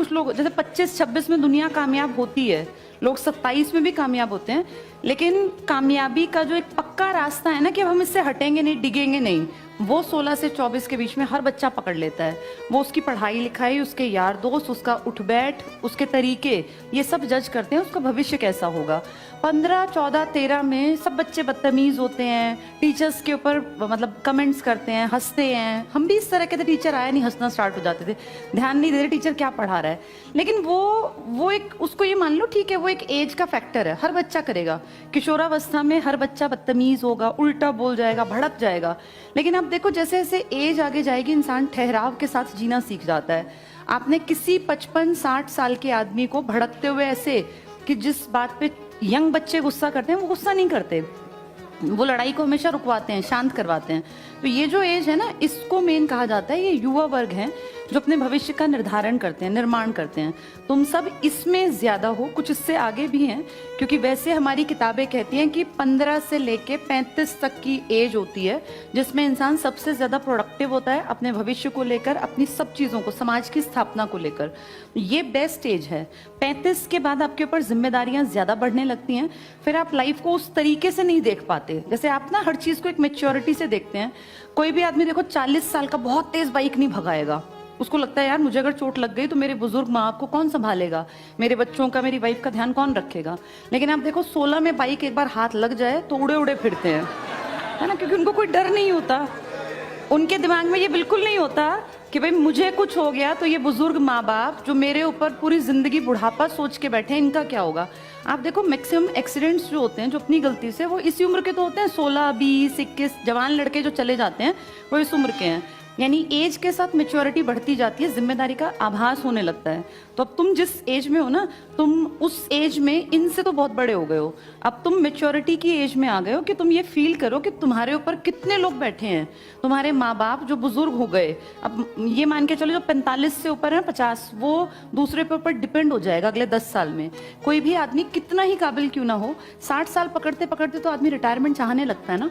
कुछ लोग जैसे 25-26 में दुनिया कामयाब होती है, लोग 27 में भी कामयाब होते हैं, लेकिन कामयाबी का जो एक पक्का रास्ता है ना कि अब हम इससे हटेंगे नहीं, डिगेंगे नहीं, वो 16 से 24 के बीच में हर बच्चा पकड़ लेता है। वो उसकी पढ़ाई लिखाई, उसके यार दोस्त, उसका उठ बैठ, उसके तरीके, ये सब जज करते हैं उसका भविष्य कैसा होगा। 15, 14, 13 में सब बच्चे बदतमीज होते हैं, टीचर्स के ऊपर मतलब कमेंट्स करते हैं, हंसते हैं। हम भी इस तरह के थे, टीचर आया नहीं हंसना स्टार्ट हो जाते थे, ध्यान नहीं देते टीचर क्या पढ़ा रहा है। लेकिन वो एक, उसको ये मान लो ठीक है, वो एक एज का फैक्टर है, हर बच्चा करेगा। किशोरावस्था में हर बच्चा बदतमीज होगा, उल्टा बोल जाएगा, भड़क जाएगा। लेकिन अब देखो जैसे जैसे एज आगे जाएगी, इंसान ठहराव के साथ जीना सीख जाता है। आपने किसी 55-60 साल के आदमी को भड़कते हुए ऐसे कि जिस बात पे यंग बच्चे गुस्सा करते हैं, वो गुस्सा नहीं करते, वो लड़ाई को हमेशा रुकवाते हैं, शांत करवाते हैं। तो ये जो एज है ना, इसको मेन कहा जाता है, ये युवा वर्ग है जो अपने भविष्य का निर्धारण करते हैं, निर्माण करते हैं। तुम सब इसमें ज्यादा हो, कुछ इससे आगे भी हैं, क्योंकि वैसे हमारी किताबें कहती हैं कि 15 से लेके 35 तक की एज होती है जिसमें इंसान सबसे ज्यादा प्रोडक्टिव होता है अपने भविष्य को लेकर, अपनी सब चीजों को, समाज की स्थापना को लेकर। ये बेस्ट एज है। 35 के बाद आपके ऊपर जिम्मेदारियां ज्यादा बढ़ने लगती हैं, फिर आप लाइफ को उस तरीके से नहीं देख पाते। जैसे आप ना हर चीज को एक मेच्योरिटी से देखते हैं। कोई भी आदमी देखो 40 साल का बहुत तेज बाइक नहीं भगाएगा, उसको लगता है यार मुझे अगर चोट लग गई तो मेरे बुजुर्ग माँ बाप को कौन संभालेगा, मेरे बच्चों का, मेरी वाइफ का ध्यान कौन रखेगा। लेकिन आप देखो 16 में बाइक एक बार हाथ लग जाए तो उड़े उड़े फिरते हैं, है ना, क्योंकि उनको कोई डर नहीं होता। उनके दिमाग में ये बिल्कुल नहीं होता कि भाई मुझे कुछ हो गया तो ये बुजुर्ग माँ बाप जो मेरे ऊपर पूरी जिंदगी बुढ़ापा सोच के बैठे हैं, इनका क्या होगा। आप देखो मैक्सिमम एक्सीडेंट्स जो होते हैं जो अपनी गलती से, वो इसी उम्र के तो होते हैं। 16, 20, 21 जवान लड़के जो चले जाते हैं वो इस उम्र के हैं। यानी एज के साथ मैच्योरिटी बढ़ती जाती है, जिम्मेदारी का आभास होने लगता है। तो अब तुम जिस एज में हो ना, तुम उस एज में इनसे तो बहुत बड़े हो गए हो। अब तुम मैच्योरिटी की एज में आ गए हो कि तुम ये फील करो कि तुम्हारे ऊपर कितने लोग बैठे हैं, तुम्हारे माँ बाप जो बुजुर्ग हो गए। अब ये मान के चलो जो 45 से ऊपर है, 50, वो दूसरे पे ऊपर डिपेंड हो जाएगा अगले 10 साल में। कोई भी आदमी कितना ही काबिल क्यों ना हो, 60 साल पकड़ते पकड़ते तो आदमी रिटायरमेंट चाहने लगता है ना।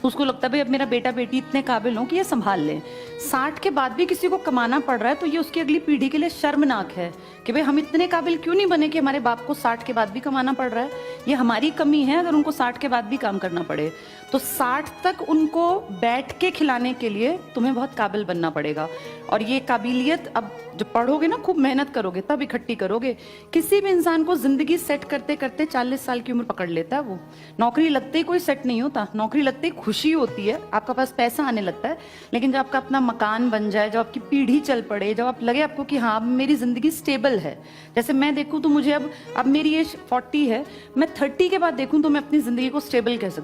उसको लगता है भाई अब मेरा बेटा बेटी इतने काबिल हो कि ये संभाल ले। 60 के बाद भी किसी को कमाना पड़ रहा है तो ये उसकी अगली पीढ़ी के लिए शर्मनाक है कि भाई हम इतने काबिल क्यों नहीं बने कि हमारे बाप को 60 के बाद भी कमाना पड़ रहा है। ये हमारी कमी है अगर उनको 60 के बाद भी काम करना पड़े। तो 60 तक उनको बैठ के खिलाने के लिए तुम्हें बहुत काबिल बनना पड़ेगा। और ये काबिलियत अब जब पढ़ोगे ना, खूब मेहनत करोगे, तब इकट्ठी करोगे। किसी भी इंसान को जिंदगी सेट करते करते 40 साल की उम्र पकड़ लेता है। वो नौकरी लगते ही कोई सेट नहीं होता, नौकरी लगते ही खुशी होती है, आपका पास पैसा आने लगता है। लेकिन जब आपका अपना मकान बन जाए, जब आपकी पीढ़ी चल पड़े, जब आप लगे आपको कि हाँ मेरी जिंदगी स्टेबल है। जैसे मैं देखूं तो मुझे अब मेरी एज 40 है, मैं 30 के बाद देखूं तो मैं अपनी जिंदगी को स्टेबल कह सकती हूँ।